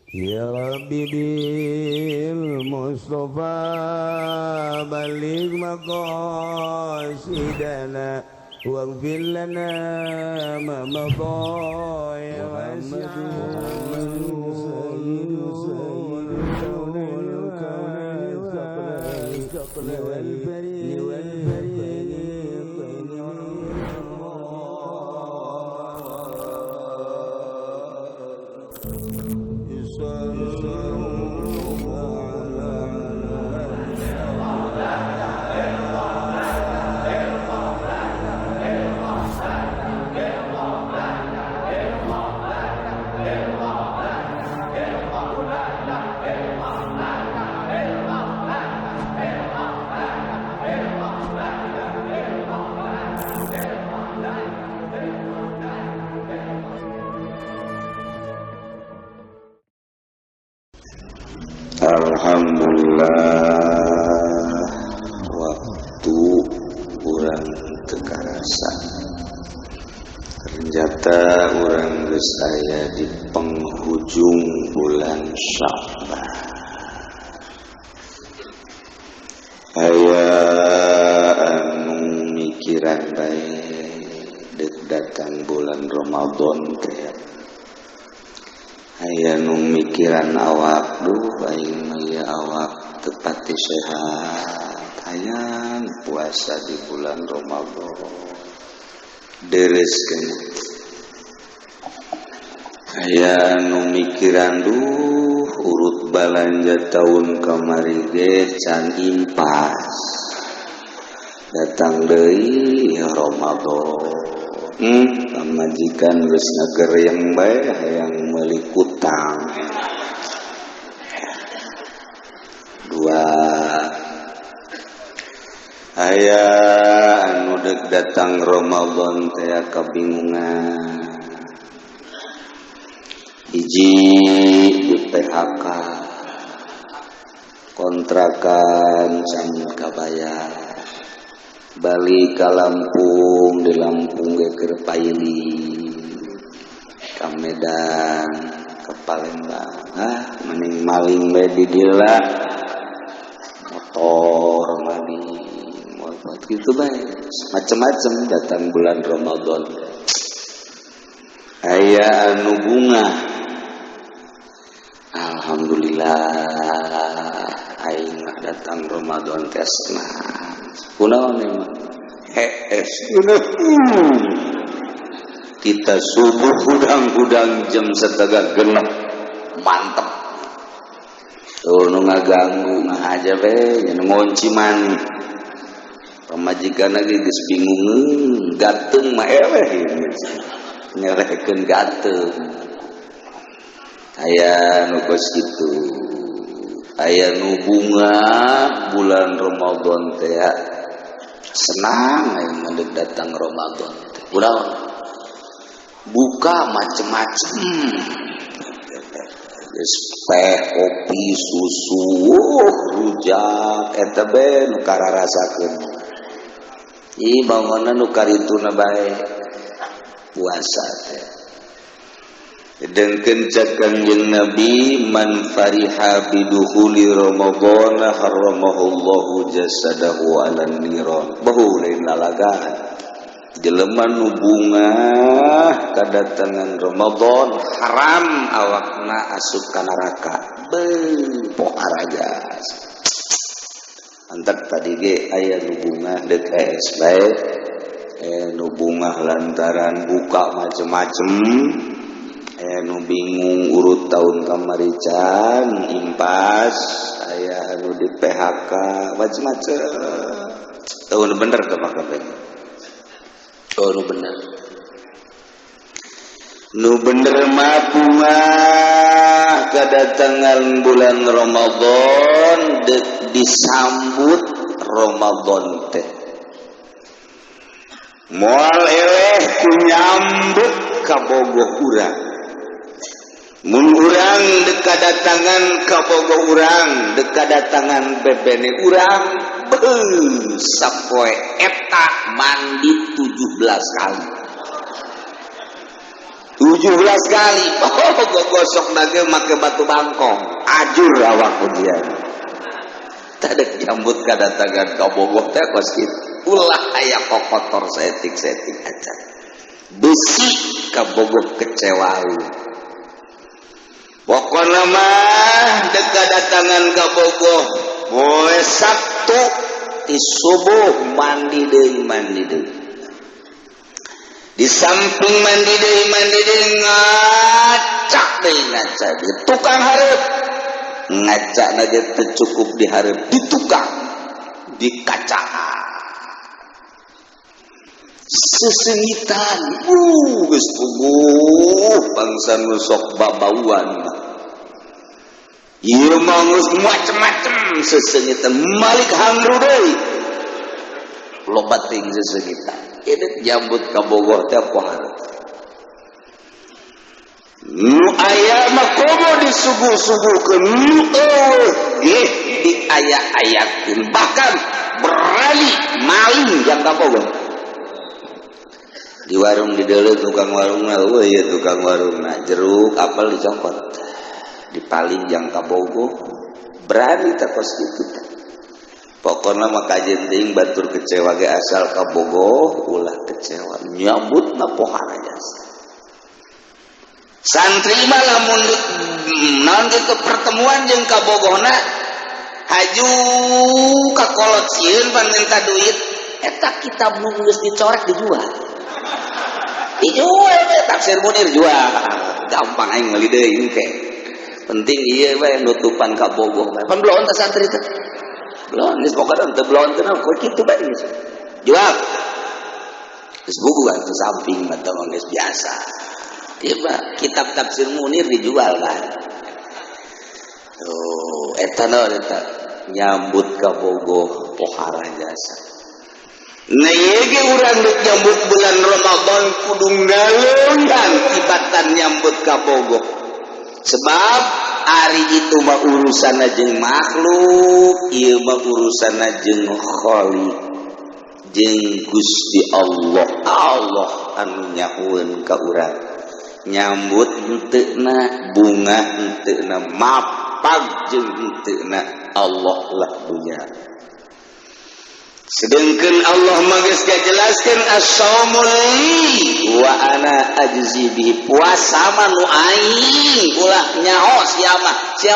Ya Rabbi bil Mustafa balik maqasidana waghfir lana ma madha ya Alhamdulillah waktu urang teu karasa. Ternyata urang geus aya di penghujung bulan Sya'ban. Aya anu mikiran bae deuk datang bulan Ramadan teh. Aya nu mikiran awak duh aing mah awak teu pati sehat hayang puasa di bulan Ramadan deres-keun. Aya nu mikiran duh urut balanja tahun kamari ge can impas datang deui Ramadan. Pamajikan geus ngagereung bae hayang meuli utang. Dua aya anu deuk datang Ramadan teh kabingungan. Hiji di PHK kontrakan can kabayar. Balik ke Lampung, di Lampung ge keur paili ka Medan, ke Palembang. Mending maling bae di dieu lah. Motor maling, buat gitu bae. Macem-macem datang bulan Ramadan. Aya anu bunga. Alhamdulillah aing datang Ramadan teh senang. Kunaon emang kita subuh hudang-hudang jam 6:30 mantep tuh nu ngaganggu ngahaja we nya ngonci man pamajikan lagi geus bingung gateung mah eleh nyerehkeun gateung aya nu geus kitu aya nu bunga bulan Ramadan teh senang aing mendeuk datang Ramadan teh. Udah buka macem-macem. Geus teh, kopi, susu, rujak eta bae nu kararasakeun. Ih bangunna nu karituna bae puasa teh. Dengkeun cak Kanjeng Nabi man fariha bidukhuli Ramadan haramahullahu jasadahu 'alan niran. Bahu lain lalagaan. Jelema nu bunga kadatangan Ramadan haram awakna asup ka neraka. Poh aragas. Antak tadi ge aya nu bunga deuk es bae. Nu bunga lantaran buka macem-macem. Nu bingung urut tahun kamari can impas aya anu di PHK macam-macam tahun bener ke makabe nu bener mah bunga kedatangan bulan Ramadan disambut Ramadan teh moal eleh ku nyambut ka bogoh urang. Mun urang deuk kadatangan ka bogoh urang, deuk kadatangan bebene urang, sapoe eta mandi 17 kali. 17 kali. Oh, gosok nage make batu bangkong. Ajur awak ujian. Tadek nyambut kadatangan ka Bogoh teh kos kitu. Ulah aya kokotor setik-setik aja. Besi ka Bogoh kecewa. Pokona mah dek kadatangan ka Bogoh poe Sabtu di subuh mandi deui. Di samping mandi deui ngacak deui ngaca di tukang hareup. Ngaca aja tercukup di hareup di tukang di kaca sesengitan geus puguh bangsa nu sok babauan ieu mah geus macem-macem sesengitan malik hangru deui loba ting sesengitan ieu jambut ka Bogoh teh pohareup nu aya mah komo disuguh-suguhkeun diayak-ayakeun bahkan berani maling jang ka Bogoh di warung di deuleu tukang warung mah ieu tukang warungna jeruk apel dicokot dipaling jang ka Bogoh berani teh kos kitu teh pokona mah kajen teuing batur kecewa ge asal ka Bogoh ulah kecewa nyambutna pohara jasa santri mah lamun naon kitu pertemuan jeung ka Bogohna haju ka kolot sieun pan minta duit eta kitab nu geus dicorek dijual tafsir Munir jual gampang aing meuli deui teh penting ieu we nutupan ka Bogoh pan belon teh santri teh belon geus pokona teu belon teh kok kitu bae jual geus buku kan teu samping mah teh geus biasa. Tiba kitab tafsir Munir dijual kan. Oh, eta nyambut ka Bogoh pohara jasa. Nah ieu ge urang dek nyambut bulan Ramadan kudu ngaleungan ibatan nyambut ka Bogoh. Sebab ari itu mah urusanna jeung makhluk, ieu mah urusanna jeung Khaliq. Jeung Gusti Allah anu nyahueun ka urang. Nyambut henteuna bunga henteuna mapag jeung henteuna Allah lah dunya sedengkeun Allah mah geus ngajelaskeun as-shaumul li wa ana ajzi bihi puasa mah nu aing ulah nyaho sia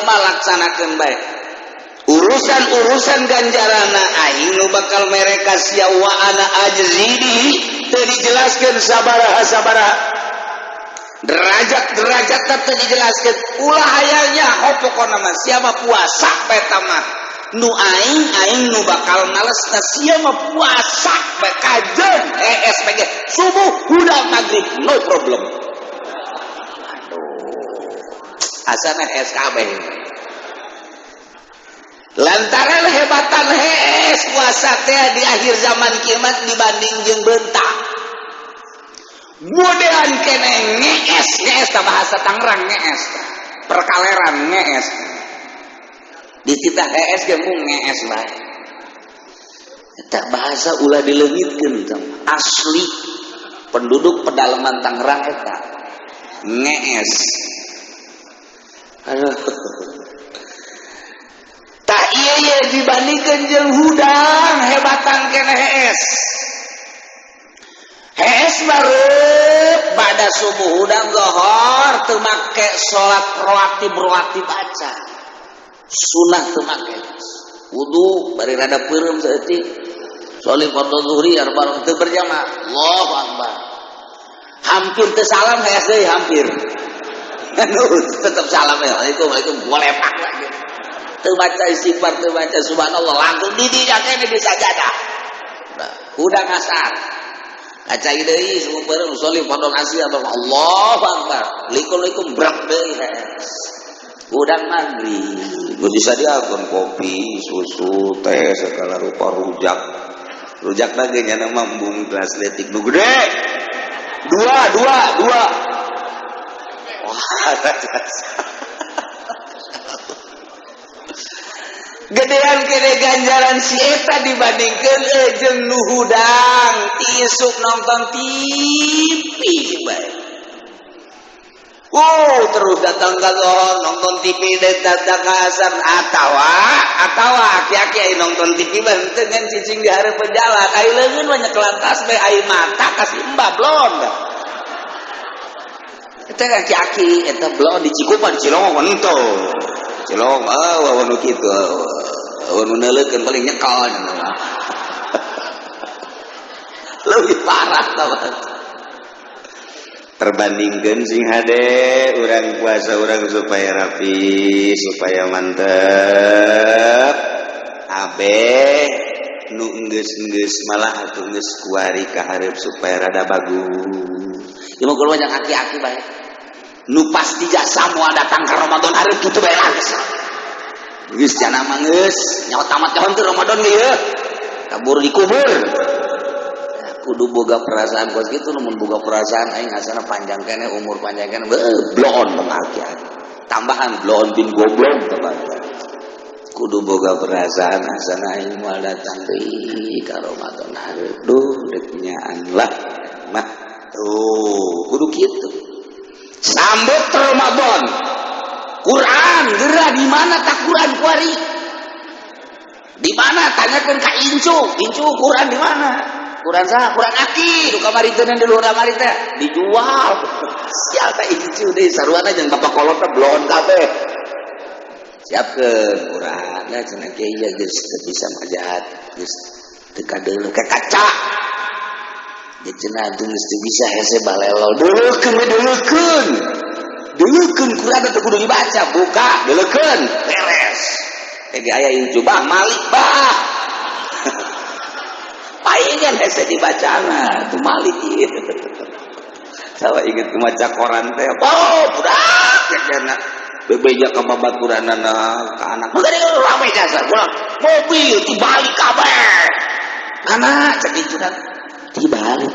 mah laksanakeun bae urusan ganjaranna aing nu bakal mere ka sia wa ana ajzi bihi teu dijelaskeun sabaraha derajat teh dijelaskeun ulah hayanya pokona mah sia mah puasa bae mah nu aing nu bakal malesna sia mah puasa bae kajeun SPG subuh hudang maghrib no problem aduh asana SKB lantaran hebatan puasa teh di akhir zaman kiamat dibanding jeung beuntak modelan kene ngees ta bahasa Tangerang ngees perkaleran ngees di titah ngees ge mung ngees bae eta bahasa ulah dileungitkeun asli penduduk pedalaman Tangerang eta ngees aduh tah ieu dibandingkeun jeung hudang hebatan kene hees baru pada subuh udang zohor teu make salat rawatib baca sunah teu make wudu bari rada peureum saeutik salat fardhu zuhri arba'a teu berjamaah Allahu akbar hampir teu salam hees deui hampir anu tetep salam ya waalaikumsalam boleh pak lagi teu baca istighfar teu baca subhanallah langsung di dinya kene di sajadah udang asar kaca deui sumber sholli fardhu asar Allahu akbar likum brak deui udang maghrib geus disadiakeun kopi susu teh segala rupa rujak lagi nya mah embung gelas letik nu gede dua wah gedean kene ganjaran si eta dibandingkeun jeung nu hudang isuk nonton TV bae Terus datang ke zohor nonton TV datang ke asar atawa aki-aki nonton TV banten kan cicing di hareup penjala kai leungeun banyak kelantas bae ai mata kasih embablon eta aki-aki eta blon di Cikupan Cilong henteu Cilong nu kitu nu neuleukeun paling nyekal lebih parah tah terbandingkan sing hade urang puasa urang supaya rapi supaya mantep abe nu enggeus malah atuh geus kuari ka hareup supaya rada bagus ieu mah kudu banyak aki-aki bae nu pasti jasa moal datang ka Ramadan hareup kitu bae lah geus cenah mah geus nyaho tamat nyaho teu Ramadan ge yeuh kabur dikubur kudu boga perasaan kos gitu namun boga perasaan aing asana panjang kene umur panjang kene blon pengakian tambahan blon bin goblok teman kudu boga perasaan asana aing moal datang deui ka Ramadan hareup deuk nyaan lah mah kudu kitu sambut Ramadan Quran geura di mana tak Quran kuari di mana tanyakeun ka Incu Quran di mana Quran sah, Quran aki, du kamari teu di luar kamari teh dijual. Sial teh Incu deui saruana jeung bapak kolot teh blon kabeh. Siapkeun Quran da cenah kieu ya geus teu bisa majahat, geus teu kadeuleuh ka kaca. Jadi cenah geus teu bisa hese balelo. Deuleukeun Quran teh kudu dibaca, buka, deuleukeun, beres. Ege aya Incu bah malik bah. Paingan hese dibacana tu malik ieu. Sawa inget maca koran teh. Budak jana bebeja ka babaturanana ka anak. Mangga deui rame jasa pulang. Mobil dibalik kabeh. Kana cek dicudan dibalik.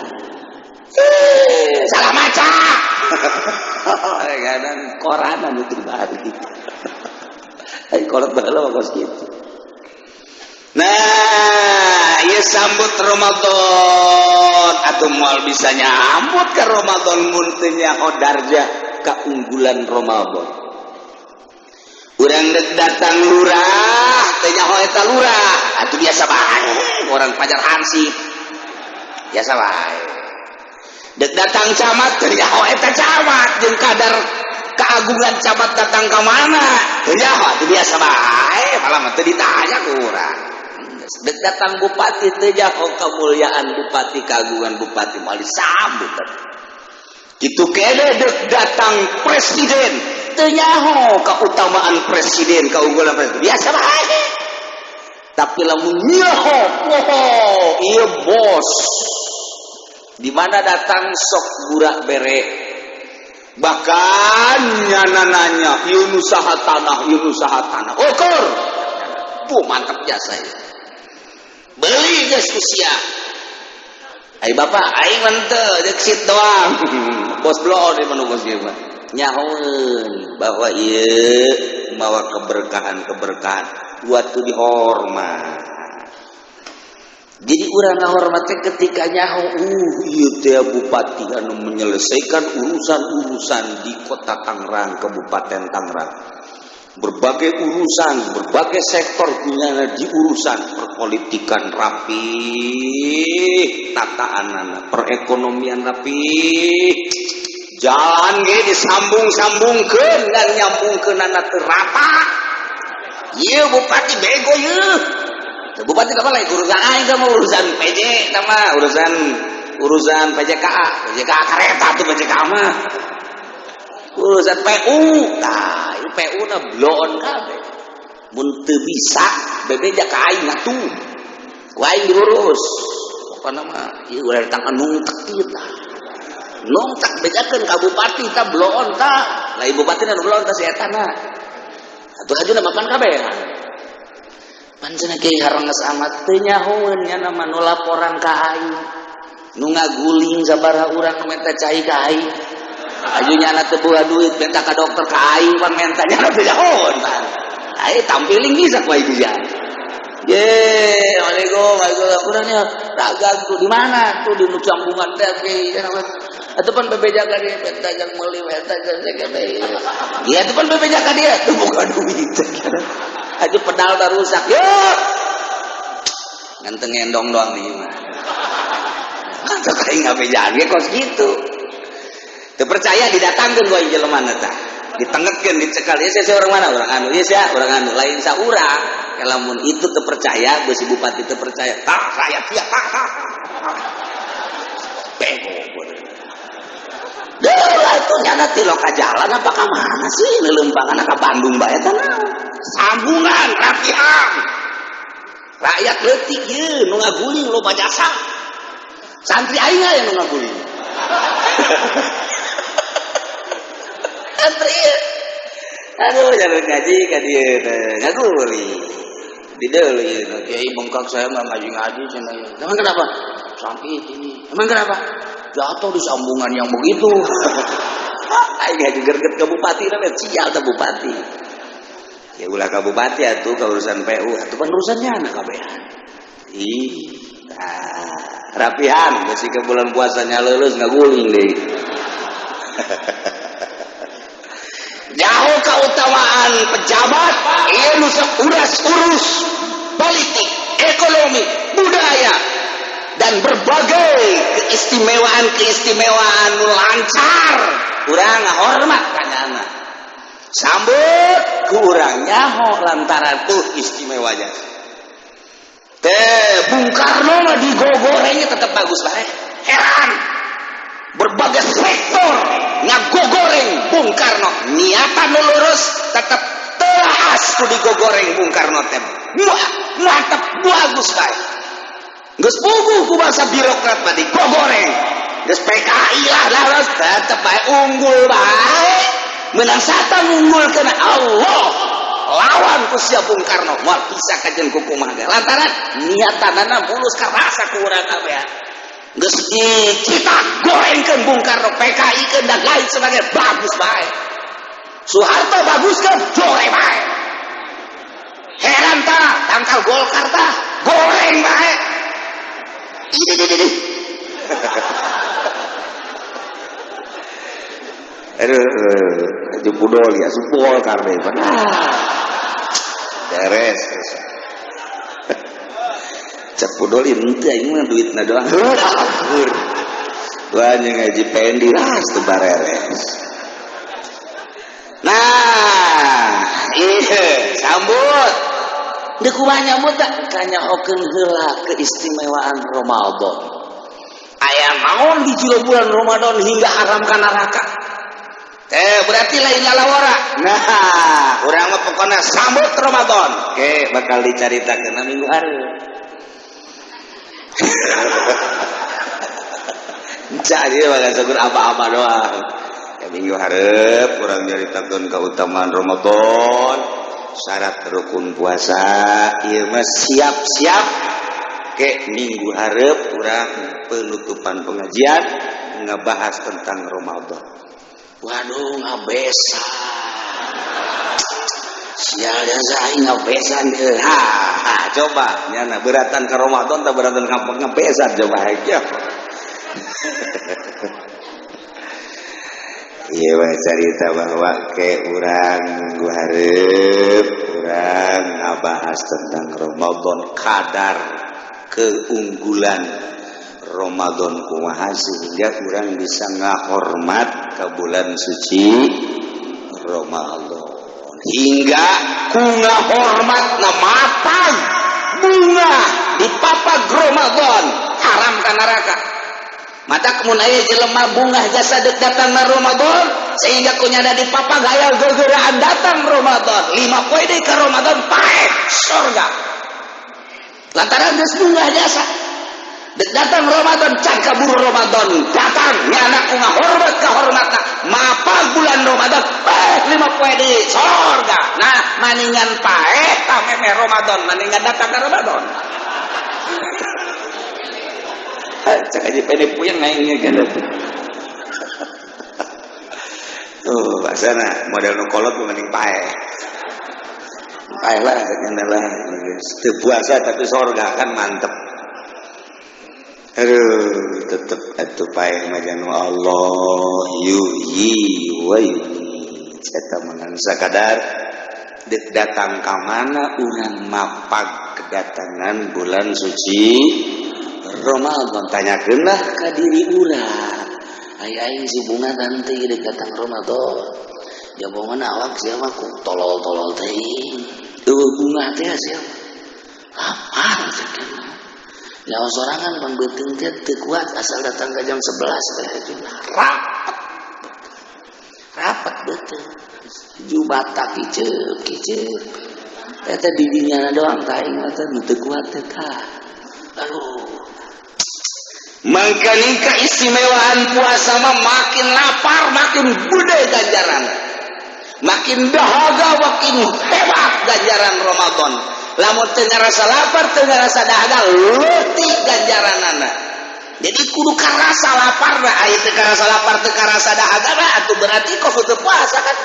Salah maca. Kadang koran anu dibalik. Ai kolot baheula kos kitu. Nah, ieu sambut Ramadan atuh moal bisa nyambut ka Ramadan mun teu nyaho darjah kaunggulan Ramadan. Urang deuk datang lurah, teu nyaho eta lurah, atuh biasa bae orang pajar hansip. Biasa bae. Deuk datang camat teu nyaho eta camat jeung kadar keagungan camat datang ka mana? Teu nyaho atuh biasa bae, malah mah teu ditanya ku urang. Dek datang bupati teu nyaho kemuliaan bupati kagungan bupati moal disambut kitu kene dek datang presiden teu nyaho kautamaan presiden kaunggulan presiden biasa bae tapi lamun nyaho ieu bos di mana datang sok burak bere bahkan nyanananya ieu nu saha tanah ukur mantap jasa ieu beli geus kusia. Ai bapak aing mah teu deuk sit doang. Bos blon ieu bos ieu mah. Nyahoeun bahwa ieu mawa keberkahan buat tu dihormat. Jadi urang ngahormat teh ketika nyaho ieu teh bupati anu menyelesaikan urusan-urusan di Kota Tangerang, Kabupaten Tangerang. Berbagai urusan, berbagai sektor punya diurusan perpolitikan rapi, tataanana, perekonomian rapi, jalan ge disambung-sambungkeun dan nyambungkeunana teu rata. Ieu bupati bego ieu. Bupati apa lagi urusan aing sama urusan PJ sama urusan PJKA kereta tuh PJKA mah. Urusan PU, nah itu PU na blon kabeh. Mun teu bisa bebeja ka aing atuh. Ku aing diurus. Pokona mah ieu urang tang nungtek ieu tah. Nungtek bejakeun ka bupati tah blon tah. Lain bupati na blon tah si eta na. Atuh ajuna mapan kabeh. Pancen kieu haranges amat teu nyahoeun nya nama nu laporan ka aing. Nu ngaguling sabaraha urang minta cai ka aing. Ajunya anak tebuah duit minta ke dokter ke aing pan mentanya teu nyahoeun pan. Ai tampiling bisa ku aing dia. Waalaikumsalam. Urangnya dagang tuh di mana tuh di nu cambungan teh Atuh pan bebeja ka dieu eta jeung meuli eta gede. Iya atuh pan bebeja ka dieu teu boga duit. Atuh pedal da rusak. Yuk. Nganteng endong doang nih mah. Atuh kaing ngabejaan ge kos gitu. Teu percaya didatangkeun ku jelema teh. Ditenggetkeun dicekal. Ieu saya orang mana? Orang anu. Ieu sia orang anu lain saurang. Lamun itu teu percaya, geus bupati teu percaya. Tak rakyat sia tak. Bego. Deula itu nyana ti loka jalan apa ka mana sih leuleumpangan ka Bandung bae eta naon? Sambungan rapihan. Rakyat leutik ieu nu ngaguling loba jasa. Santri aing aya nu ngaguling. Santri. Aduh jalan ngaji ka dieu teh ngaguling. Di deul ieu kiai bengkak saya mah ngaji cenah ieu. Emang kenapa? Sakit ini. Emang kenapa? Jatuh di sambungan yang begitu. Aing ngaji gerget ke bupati namanya sial teh bupati. Ya ulah ka bupati atuh ka urusan PU atuh pan urusannya anak kabehan. Rapihan geus ke bulan puasanya leuleus ngaguling deui. Jauh keutamaan pejabat ieu nu urus politik, ekonomi, budaya dan berbagai keistimewaan nu lancar. Urang ngahormat kanyana. Sambut ku urang nyaho lantaran istimewa jasa. Bung Karno mah digogorengnya tetap bagus bae. Heran. Berbagai sektor ngagogoreng Bung Karno. Niatan nu lurus tetap telas ku digogoreng Bung Karno teh. Mantap bagus bae. Geus puguh ku bangsa birokrat mah digogoreng. Geus PKI lah tetep bae unggul bae. Menang satang unggul kena Allah. Lawan ku sia Bung Karno moal bisa kajen ku kumaha lantaran niatanana mulus ka rasa ku urang kabeh. Geus kita gorengkeun Bung Karno PKI keun da lain sebagai bagus bae. Soeharto bagus keun jore bae. Heran tah tangkal Golkar tah goreng bae. Ini. Aduh, pudol ya supol karena beres. Cek pudol itu aing mah duitna doang. Banyak ngaji pendi lah teu bareres. Nah, iya sambut. Deuk kumaha nyambut da kanyahokeun heula keistimewaan Ramadan. Aya naon di jero bulan Ramadan hingga haram ka neraka? Berarti lain lalawara. Nah, urang mah pokona sambut Ramadan. Oke, bakal dicaritakeun minggu hareup. Jadi bakal sakur apa-apa doang. Ya minggu hareup urang nyaritakeun kautamaan Ramadan, syarat rukun puasa, ieu mah siap-siap ke minggu hareup urang penutupan pengajian ngebahas tentang Ramadan. Waduh ngabesa. Sial jasa ngabesan deh. Coba nyana beratan ke Ramadan tak beratan ngabesan coba aja. Iya mah cerita bahwa ke urang minggu hareup urang ngabahas tentang Ramadan kadar keunggulan Ramadan kumaha sehingga urang bisa ngahormat ke bulan suci Ramadan hingga ku ngahormatna matang bunga di papag Ramadan haram ka neraka. Mata kemun aya jelema bunga jasa deuk datang na Ramadan sehingga kunyana di papag aya gegeraan datang Ramadan 5 poe deui ka Ramadan pae surga. Lantaran geus bunga jasa datang Ramadan can kaburu Ramadan datang nyana ku ngahormat ka hormatna mapag bulan Ramadan 5 poe deui surga. Nah maningan pae tameme Ramadan maningan datang ka Ramadan. Cak aja pede puyeng naiknya kan. Tuh bahasana model nu kolot mending pae. Pae lah nyana lah. Teu puasa tapi surga kan mantep. Aduh, tetep atuh paeh majanu Allah yuhyi wa yumiit. Eta mangan sakadar deuk datang ka mana urang mapag kedatangan bulan suci Ramadan. Tanyakeun lah ka diri urang. Aing si bunga nanti deuk datang Ramadan. Jawaban awak siapa ku tolol-tolol teh. Bunga teh siapa? Lapar sakit. Nyawa sorangan pembeuteung teh teu kuat asal datang ke jam 11 teh rapat beuteung. Jubata kiceup. Eta didinya doang taing mah teh teu kuat teh tah. Aduh. Mangkani keistimewaan puasa mah makin lapar makin gede ganjaran. Makin dahaga makin hebat ganjaran Ramadan. Lamun teu ngarasa lapar, teu ngarasa dahaga, leutik ganjaranana. Jadi kudu karasa laparna, aya teu karasa lapar, teu karasa dahaga mah atuh berarti kok teu puasa kan.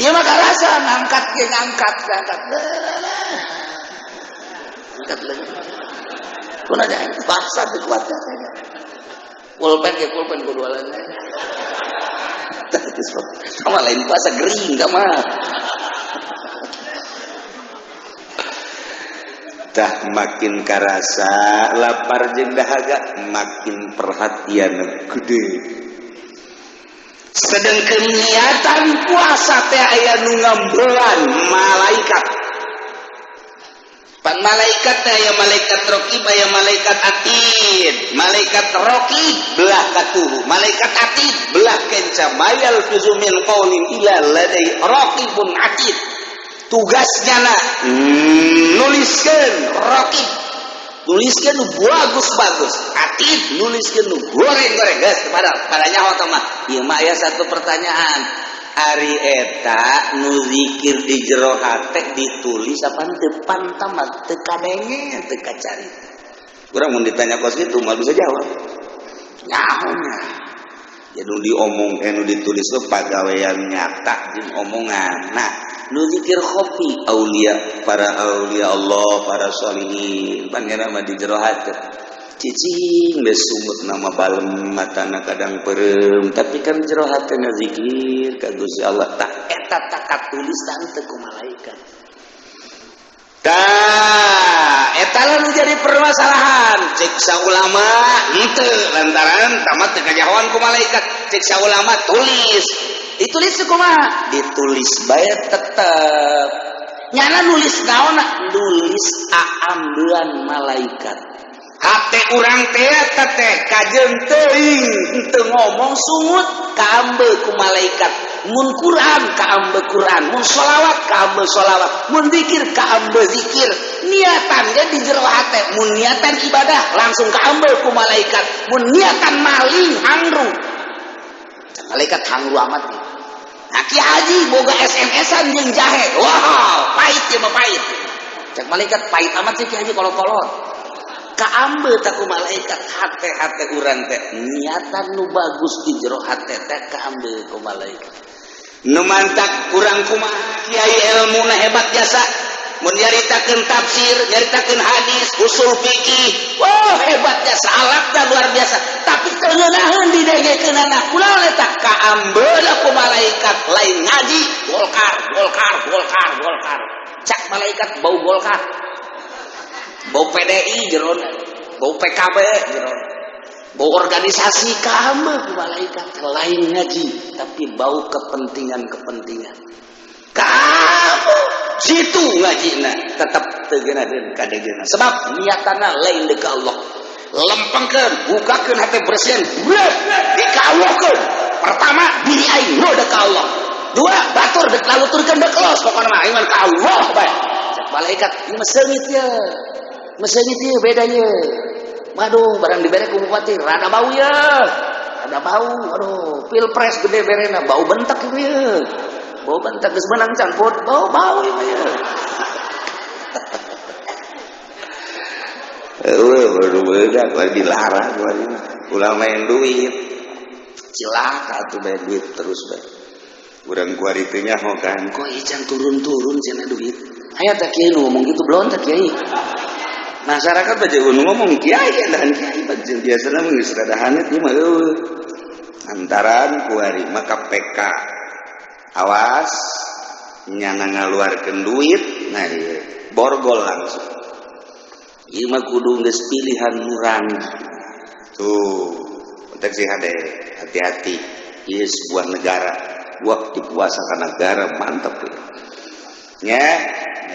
Ieu mah karasa ngangkat ge ngangkat. Angkat lagi. Kuna aja puasa teu kuat katanya. Pulpen kudu alan. Sama lain puasa gering ka mah. Tah makin karasa lapar jeung dahaga makin perhatian gede. Sedengkeun niatan puasa teh aya nu ngambelan malaikat. Pan malaikat teh aya malaikat raqib aya malaikat atid. Malaikat raqib belah katuhu, malaikat atid belah kenca mayal fizumin qaulin ila ladai raqibun atid. Tugasnya nuliskan raqib, nuliskan bagus atid nuliskan goreng guys pada nyawa mah. Ieu mah aya satu pertanyaan, ari eta nu zikir di jero hate ditulis apa teu pantamat teu kadenge teu kacari. Urang mun ditanya kos kitu mah bisa jawab nyahonya. Ya nu diomong nu ditulis teh pagawean nyata jeung omongan. Nah, nu zikir khofi para aulia Allah, para sholihin pangeran mah di jero hate. Cicing geus sumut nama balem matana kadang peureum, tapi kan jero hatena zikir ka Gusti Allah. Tah eta takat tulisan teh ku malaikat. Tah eta lalu jadi permasalahan cek saulama henteu lantaran tamat teu kajahoan ku malaikat. Cek saulama tulis ditulis kumaha? Ditulis bae tetep. Nyana nulis naonna? Nulis aambean malaikat. Hate urang teh eta teh kajeun teuing henteu ngomong sungut kaambe ku malaikat. Mun Quran kaambe Quran, mun sholawat kaambe sholawat, mun zikir kaambe zikir. Niatan ge di jero hate, mun niatan ibadah langsung kaambe ku malaikat. Mun niatan maling hangru. Malaikat hangru amat nih. Nah, Ki Haji boga SMS-an jeung jahe. Wow, pahit ya mah pahit. Cek malaikat pahit amat sih Ki Haji kolot-kolot. Kaambe tak ku malaikat hate urang teh. Niatan nu bagus di jero hate teh kaambe ku malaikat. Nu mantak urang kumaha kiai ilmuna hebat jasa. Mun nyaritakeun tafsir, nyaritakeun hadis, usul fikih, wah hebat jasa, alatna luar biasa. Tapi teu ngeunaheun didengekeunana. Kunaon eta? Kaambeula ku malaikat lain ngaji, golkar. Cak malaikat bau golkar. Bau PDI jeron, bau PKB jeron, bau organisasi kamu ku malaikat lain ngaji, tapi bau kepentingan. Kamu situ ngajina tetap tegenadeun kadegeuna. Sebab niatana lain deuk Allah. Lempengkeun, bukakeun hate bersih, dikawuhkeun. Pertama diri aing nu deuk Allah. Dua batur deuk laluturkeun deuk los pokona mah iman ka Allah bae. Cek malaikat ieu mah seungit ye. Meseungit ieu beda ye. Waduh, barang dibere ku bupati rada bau ya. Rada bau. Aduh, pilpres gede berena bau bentek ieu ye. Bau bentek geus menang campur, bau ieu ye. Baru bedak lagi dilarang lagi. Ulah main duit. Cilaka tuh main duit terus bae. Urang kuari teh nyaho kan. Kok ican turun-turun cenah duit. Aya teh kieu ngomong gitu belum teh kieu. masyarakat baca ngomong kiai dan kiai baca biasanya geus rada hanet ieu mah antaran kuari maka PK awas nyana ngaluarkeun duit nah ieu borgol langsung ieu mah kudu geus pilihan murang tuh untuk sih hati-hati ieu sebuah negara wah dikuasakan negara mantap nya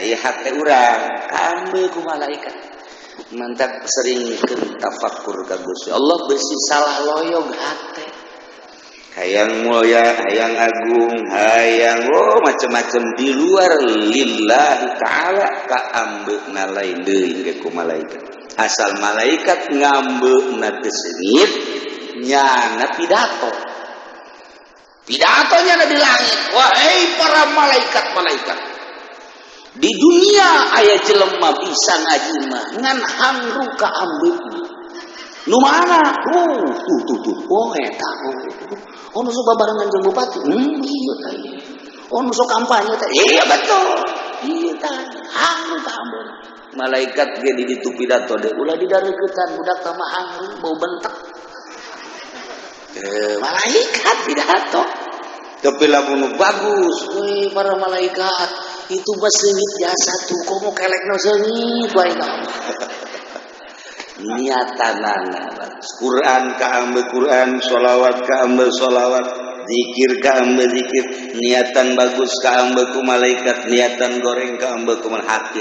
ieu hate urang kambe ku malaikat mantap sering tafakkur ka Gusti Allah besi salah loyog hate hayang mulia hayang agung hayang macam-macam di luar lillahi ta'ala ka ambeuna lain deui ge ku malaikat asal malaikat ngambeuna teu seungit nyana pidatonya di langit wahai para malaikat di dunia aya jelema bisa ngaji mah ngan hangru ka ambeuna nu mana tuh eta nu sok babarengan jeung bupati ieu teh nu sok kampanye teh iya betul ieu teh hangru ka ambeuna malaikat ge di ditu pidato deui ulah didareukeun budak teh mah hangru bau bentek malaikat pidato tapi lamun bagus we para malaikat itu mah seungit jasa tuh komo kelekna seungit wae niatanana Quran ka ambe Quran sholawat ka ambe sholawat zikir ka ambe zikir niatan bagus ka ambe ku malaikat niatan goreng ka ambe ku hati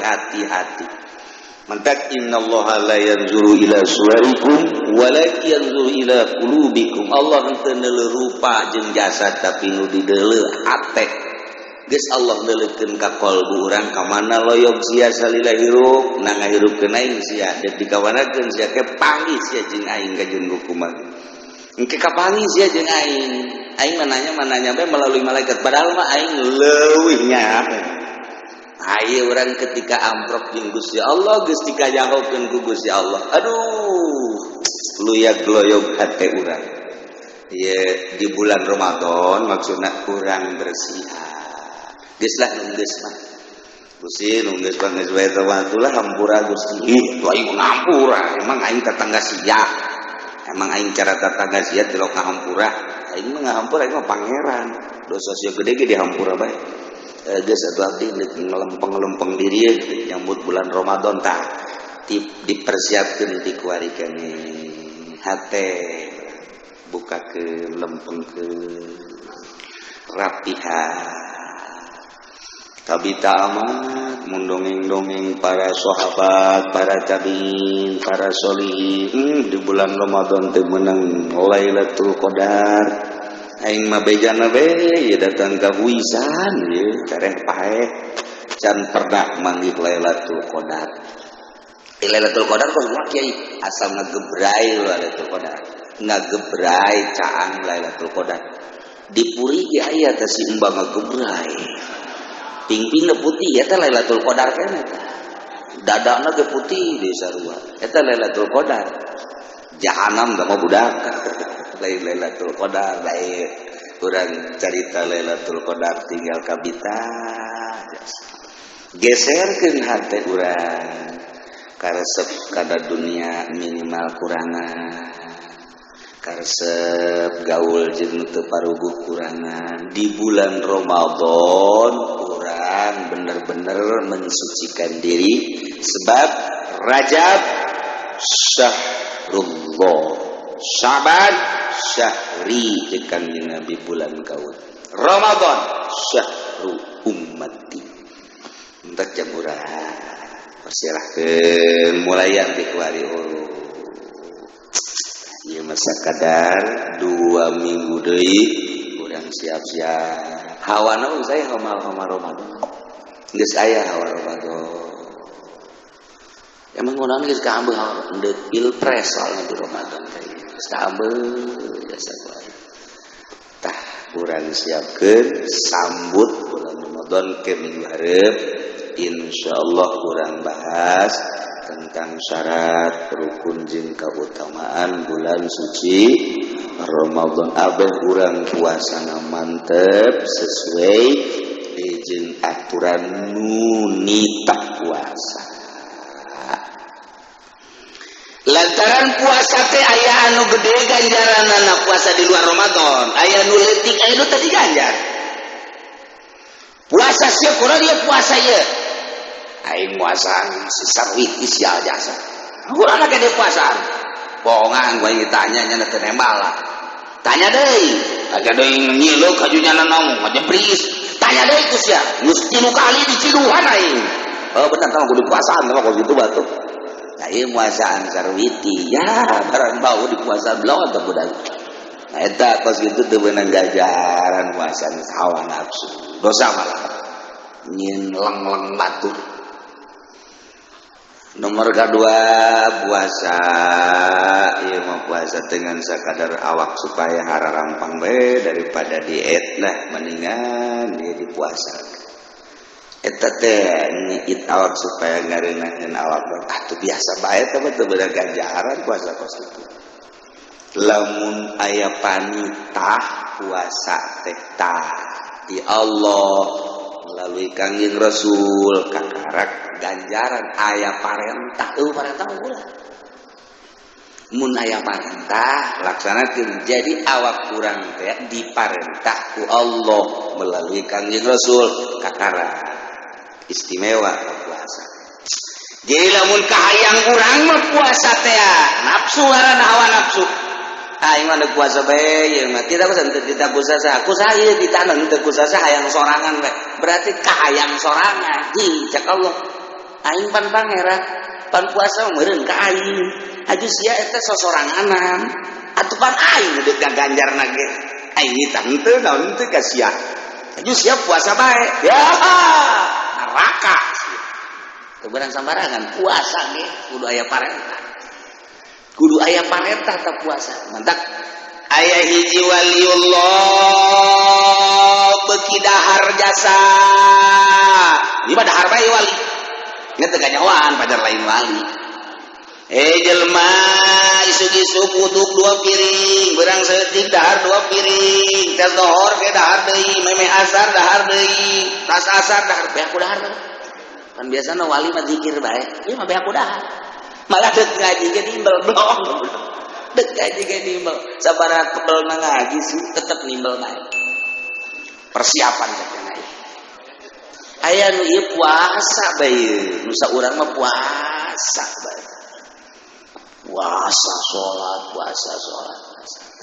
mantak innallaha la yanzuru ila suwarikum walakin yanzuru ila qulubikum Allah henteu neuleuh rupa jeung jasad tapi nu dideuleuh hate geus Allah neuleukeun ka qalbu urang ka mana loyog sia salila hirup na ngahirupkeun aing sia dek dikawanakeun sia ke panggih sia jeung aing ka jeung kumaha engke kapanggih sia jeung aing mananya bae melalui malaikat padahal mah aing leuwih nyaho ayeuna urang ketika amprok jeung Gusti Allah geus dikajahokeun ku Gusti Allah aduh luyag loyog hate urang ieu di bulan Ramadan maksudna urang bersihan geus lah geus mah Gusti geus geus bae tawatulah hampura Gusti itu aing ngampura emang aing tetangga sia emang aing cara tetangga sia tilok ngahampura aing mah ngahampura aing mah pangeran dosa sia gede ge dihampura bae geus atuh abdi ngelempeng diri nyambut bulan Ramadan tah dipersiapkeun ti kuari kene hate bukakeun lempengkeun rapihan Tabita amat mendongeng-dongeng para sahabat, para tabiin, para solihin di bulan Ramadan teh menang Lailatul Qadar. Aing mah bejana we ya datang ka huisan ye kareh pae can pernah manggih Lailatul Qadar. Lailatul Qadar kok semua kiai asal ngagebrai Lailatul Qadar. Ngagebrai caang Lailatul Qadar. Di puri ge aya teh si embang ngagebrai. Pingpingna putih eta Lailatul Qadar kana eta. Dadana ge putih di sarua. Eta Lailatul Qadar. Jahanam da mah budak. Lailatul Qadar bae. Urang carita Lailatul Qadar tinggal kabita. Geserkeun hate urang. Karesep kada dunia minimal kurangan. Karesep gaul jeung teu paruguh kurangan. Di bulan Ramadan urang bener-bener mensucikan diri sebab Rajab syahrullah Syaban syahri tekan Nabi bulan kaul Ramadan syahru ummati entek jam urang persilahkeun mulayan dikuari ieu masa kadar 2 minggu deui urang siap-siap hawana saya hamal Ramadan geus aya hawa Ramadan emang urang geus kaambeuh deuk pilpres soalna di Ramadan teh geus kaambeuh biasa wae tah urang siapkeun sambut bulan Ramadan ke minggu hareup insyaallah urang bahas tentang syarat rukun jeung kautamaan bulan suci Ramadan abeh urang puasana mantep sesuai jeung aturan nu nita puasa lantaran puasa teh aya anu gede ganjaranana puasa di luar Ramadan, aya nu leutik aya nu tadi ganjar. Puasa sia kunaon dia puasa ieu? Aing puasaan si sarwit isial jasa. Urang lagi dia puasaan. Bohongan gua ditanya nya teu nembal lah. Tanya deui, lagi deui ngilu kajunya naon ngajebris. Tanya deui ku sia, geus 3 kali diciduhan aing. Oh bener tah kudu puasaan mah kalau gitu batu. Nah ieu puasaan sarwiti. Ya barang bau di puasa belum teh budak. Nah eta kos kitu teu beunang gajaran puasa hawa nafsu. Dosa malah. Nyin leng-leng batur. Nomor kedua puasa, iya mau puasa dengan sekadar awak supaya hara rampang be daripada diet lah, mendingan dia dipuasa. Eta teh nyiit awak supaya ngareunaheun awak tuh biasa bae tapi teu bener ganjaran puasa kos itu. Lamun aya panitah puasa teh tah di Allah melalui Kangjeng Rasul kakarak ganjaran aya parentah parentah ulah mun aya parentah laksanakeun jadi awak kurang teh diparentah ku Allah melalui Kangjeng Rasul kakarak istimewa puasa. Jadi lamun kahayang urang mah puasa teh nafsu ngaranna hawa nafsu. Aing mah puasa bae ye mah tidak usah tidak kusasa. Kusaha ieu ditanam teu kusasa hayang sorangan bae. Berarti kahayang sorangan. Ji cak Allah. Aing pan pangeran pan puasa meureun ka aing. Aju sia eta sosoranganan. Atuh pan aing deuk ganjarna ge. Aing tah henteu naon teu ka sia. Aju sia puasa bae. Ya neraka. Teu beurang sambarangan puasa ge kudu aya parentah. Kudu aya parentah tak puasa. Mantap. Aya hiji waliullah beki dahar jasa. Ieu mah dahar bae wali. Nya teu ganyawaan pajar lain wali. Jelema isuk-isuk uduk 2 piring, beurang seutik dahar 2 piring, tes dohor ke dahar deui, meme asar dahar deui, tas asar dahar bae aku dahar. Kan biasana wali mah zikir bae. Ieu mah bae aku dahar. Malah dek ngaji ke nimbel blong. Dek ngaji ke nimbel. Sabaraha kebel ngaji sih tetep nimbel bae. Persiapan cenah ieu. Aya nu ieu puasa bae. Nu saurang mah puasa bae. Puasa salat.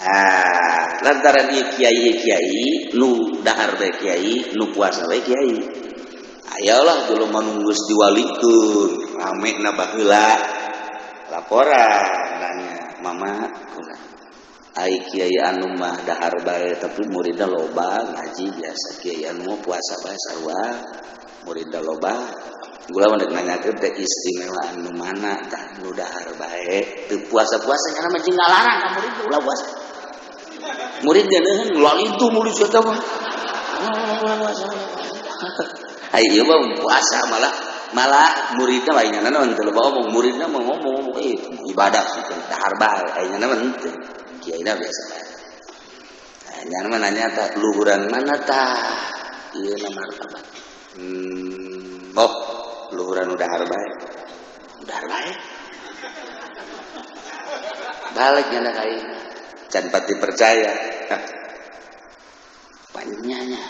Nah, lantaran ieu kiai nu dahar bae kiai, nu puasa bae kiai. Ayolah jelema nu geus diwalikeun, rame na baheula. Laporan nanya mama ai kiai anu mah dahar bae tapi muridna loba ngaji biasa kiai anu puasa bae sarua muridna loba gula mah nanyakeun teh istimewa anu mana tah nu dahar bae teu puasa-puasa kana mah jeung ngalarang ka murid ulah puasa murid geuneun lalitu murid eta mah ai ieu mah puasa malah muridna lainnya naon teu loba omong muridna mah ngomong ibadah sih dahar bae ayeuna mah henteu kiaina biasa bae nya mah nanya tah luhuran mana tah ieu na martabat luhuran dahar bae balik nya ka ieu can pati percaya panjanya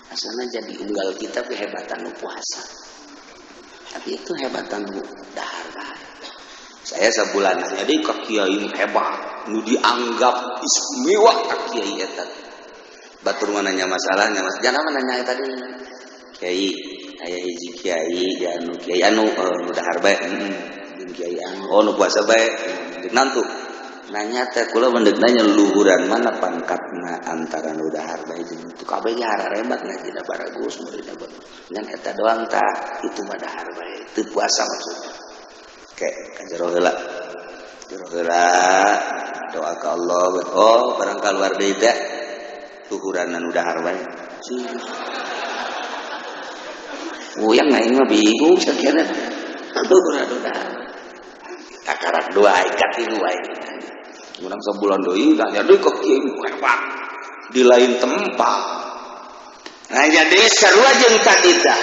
asalna jadi unggal kita kehebatan nu puasa. Tapi itu hebatan nu dahar bae. Saya sebulan jadi ka kiai hebat, nu dianggap istimewa ka kiai eta. Batur mah nanya masalahnya, Mas. Jangan mah nanya tadi. Kiai, aya hiji kiai anu kiai anu nu dahar bae. Kiai anu nu puasa bae. Nantu nanya teh kula mendek nanya luhuran mana pangkatna antara nu dahar bae jeung itu kabeh ge hararebat ngaji da baragus muridna bae. Ngan eta doang tah itu mah dahar bae teu puasa maksudnya. Oke, kajero heula. Doa ka Allah barang kaluar deui teh luhuran anu dahar bae. Uyang aing mah bingung sakieu. Luhuran anu dahar. Kakarak doa ikat ieu wae. Urang sabulan deui tanya deui ka kiai hebat di lain tempat. Nah jadi sarua jeung tadi tah.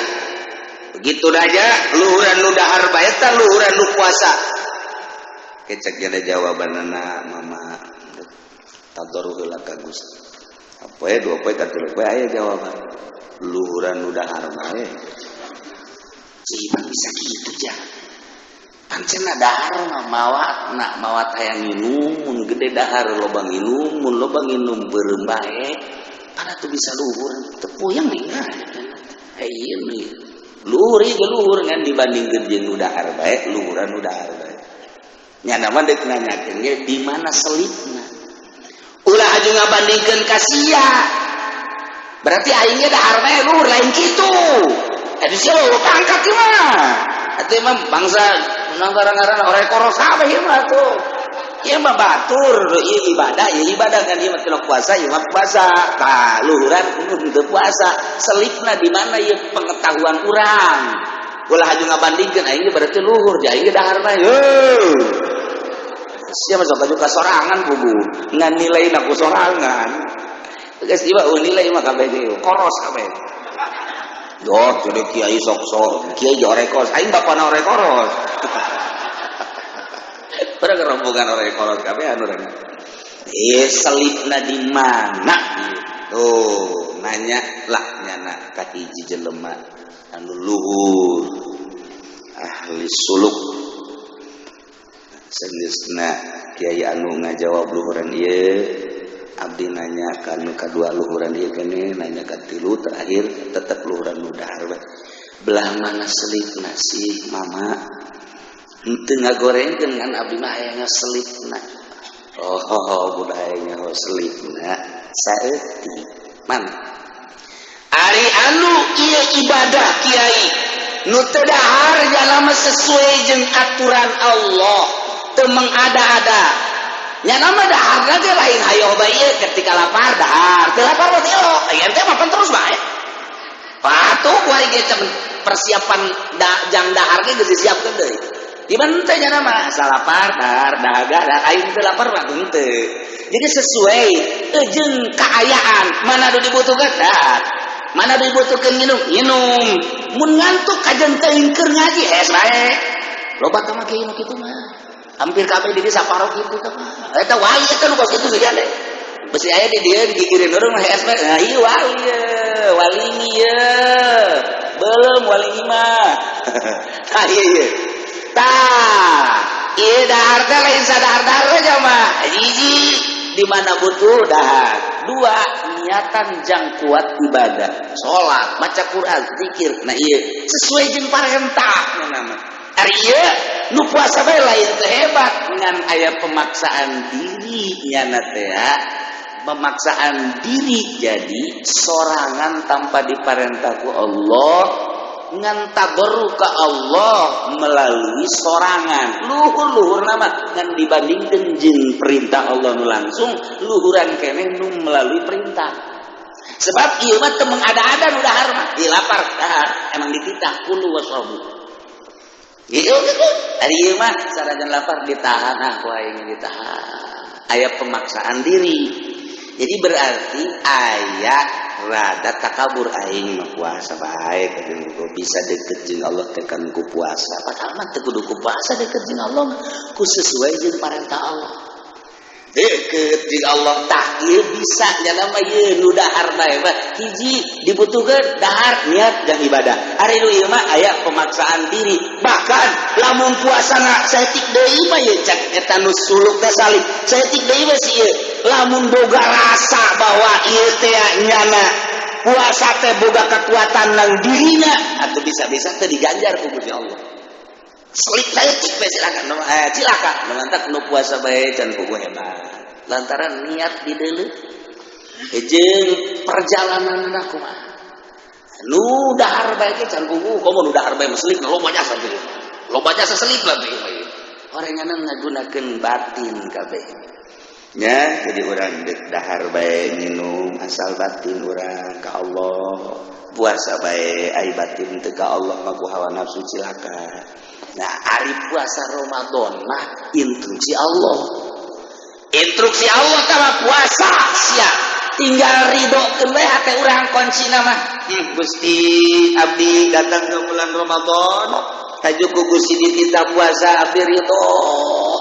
Begitu aja luhuran nu dahar bae tah luhuran nu puasa. kecek ada jawabanana mama tadoruh heula ka Gusti apoe dua poe katilu poe aya jawaban luhuran nu dahar bae ciban bisa kitu ja pancen dahar mah mawa hayang nginum mun gede dahar loba nginum mun loba nginum beureum bae pada tuh bisa luhur teu puyeng mingga ieu nih luhur ngan dibandingkeun jeung nu dahar bae luhuran nu dahar bae nya nama deuk nanyakeun ge di mana selipna ulah aju ngabandingkeun ka sia berarti aing ge dahar bae luhur lain kitu eta sia lo pangkat ieu mah atuh mah bangsa nanggaran-ngaran ore koros kabeh ieu mah tuh ieu mah batur ieu ibadah kan ieu mah tilok puasa ieu mah puasa tah luhuran kudu teu puasa selipna di mana ieu pengetahuan urang ulah aju ngabandingkeun aing ge berarti luhur ja aing ge dahar bae sia masuk ka sorangan kubu ngan nilaina ku sorangan geus ieu nilai mah kabeh koros kabeh yo jadi kiai sok-sok kiai ge orekos aing bapana orekoros pada kerombongan orekoros kabeh anu rek selipna di mana tuh nanya lah nyana ka hiji jelema anu luhur ahli suluk senisna kiai anu ngajawab luhuran ieu abdi nanya ka anu kadua luhuran ieu keneh nanya ka tilu terakhir tetep luhuran nu dahar belah mana selipna sih mama henteu ngagorengkeun ngan abdi mah aya selipna oh budaya nya selipna saeuti man ari anu ieu ibadah kiai nu teu dahar jalama sesuai jeung aturan Allah teu mengada-ada nya nama dahar ge lain hayo bae ketika lapar dahar teu lapar mah teu aya teh mapan terus bae patuh kuari ge persiapan jang dahar ge geus disiapkeun deui di mana teh nya nama salapar dahar dahaga aing teu lapar mah teu jadi sesuai jeung kaayaan mana anu dibutuhkeun dahar mana dibutuhkeun nginum mun ngantuk kajen teuing keur ngaji hees bae loba teh mah kieu kitu mah hampir kabeh di dieu saparok kitu teh mah eta wali eta nu kos kitu saja deh besi aya di dieu digigireun urang mah hees bae nah ieu wali ieu belum wali mah tah ieu tah ieu dahar teh lain sadahar-dahar aja mah hiji di mana butuh dahar dua niatan jang kuat ibadah salat baca Quran zikir nah ieu sesuai jeung parentah nama ari ieu nu puasa bae lain teh hebat ngan aya pemaksaan diri nyana teh pemaksaan diri jadi sorangan tanpa diparentah ku Allah ngan tabarruk ka Allah melalui sorangan luhur nama ngan dibandingkeun jeung perintah Allah nu langsung luhuran keneh nu melalui perintah sebab ieu mah teu mengada-ada nu dahar mah lapar dahar emang dititah kulu wasrabu ieu ari ieu mah sarajan lapar ditahan ku aing ditahan aya pemaksaan diri jadi berarti aya rada takabur aing mah puasa bae kadang bisa deket jeung Allah tekan ku puasa padahal mah teu kudu ku puasa deket jeung Allah ku sesuai jeung parentah Allah deket jeung Allah tah ieu bisa nya mah ieu nu dahar bae mah hiji dibutuhkeun dahar niat jeung ibadah ari nu ieu mah aya pemaksaan diri bahkan lamun puasana saeutik deui mah ieu cak eta nu suluk teh salib saeutik deui mah si ieu lamun boga rasa bahwa ieu teh nyana puasa teh boga kekuatan nang dirina atuh bisa-bisa teh diganjar ku Gusti Allah selip saeutik bae silakan cilaka mantak nu puasa bae can kudu hebat lantaran niat di deuleu jeung perjalananna kumaha nu dahar bae ge can kudu komo nu dahar bae muslim loba jasa teh loba jasa selip lah teh orangana ngagunakeun batin kabeh nya jadi urang deuk dahar bae minum asal batin urang ka Allah puasa bae ai batin teu ka Allah mah ku hawa nafsu cilaka nah ari puasa Ramadan mah instruksi Allah tah puasa sia tinggal ridhokeun we hate urang kuncina mah Gusti abdi datang ke bulan Ramadan tajuk ku Gusti dititah puasa abdi ridho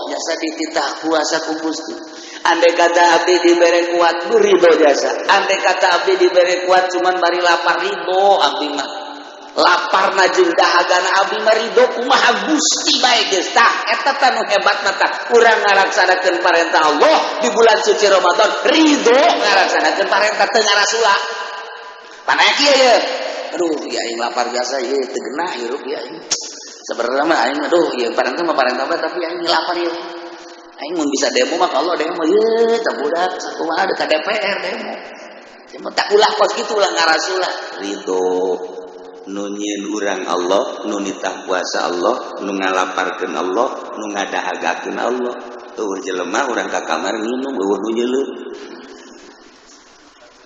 nya jasa dititah puasa ku Gusti. Andai kata abdi dibere kuat ridho jasa. Andai kata abdi dibere kuat cuman bari lapar ridho abdi mah. Lapar na jeung dahagana abdi mah ridho kumaha Gusti bae geus. Tah eta tanu hebatna tah urang ngalaksanakeun parentah Allah di bulan suci Ramadan ridho ngalaksanakeun parentah teu ngarasula. Panae kieu ye. Aduh ya aing lapar biasa ye teu genah hirup ya aing. Sebenarnya mah aing aduh ya parentah mah parentah tapi aing lapar ye. Aing mun bisa demo mah kalau demo ye tah budak sakumaha deuk ka DPR demo. Demo tak ulah kos kitu ulah ngarasulah ridho. Nu nyieun urang Allah, nu nitah puasa Allah, nu ngalaparkeun Allah, nu ngadahagakeun Allah. Eueuh jelema urang ka kamar nginum eueuh nu nyeuleut.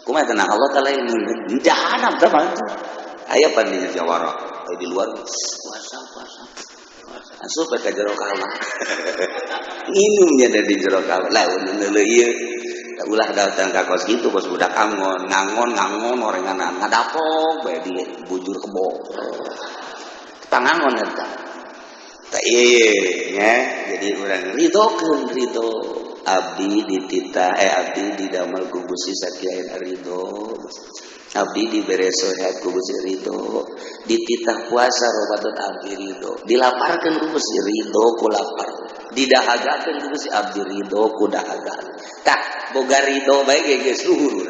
Kumaha tenang Allah tah lain jahanam tah bantu. Aya pan di jawara, di luar puasa. Asup ka jero kamar. Nginumnya dari jero kamar. Lah neuleuh ieu. Ulah datang ka kos kitu bos budak ngangon orengan ngadapok bae di bujur kebo. Pangangon eta. Tah ieu nya jadi urang ridhokeun ridho abdi dititah abdi didamel ku Gusti sakieu ridho. Abdi dibere sehat ku Gusti ridho. Dititah puasa Ramadan abdi ridho. Dilaparkeun ku Gusti ridho ku lapar. Didahagakeun ku Gusti abdi ridho ku dahaga. Tah boga ridho bae geus luhur.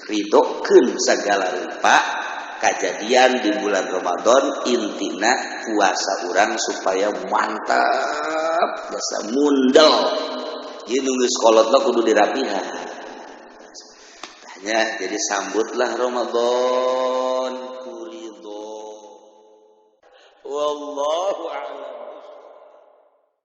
Ridhokeun sagala rupa kajadian di bulan Ramadan intina puasa urang supaya mantap biasa mundel. Ieu nu geus kolot mah kudu dirapihan. Tanya jadi sambutlah Ramadan ku ridho. Wallah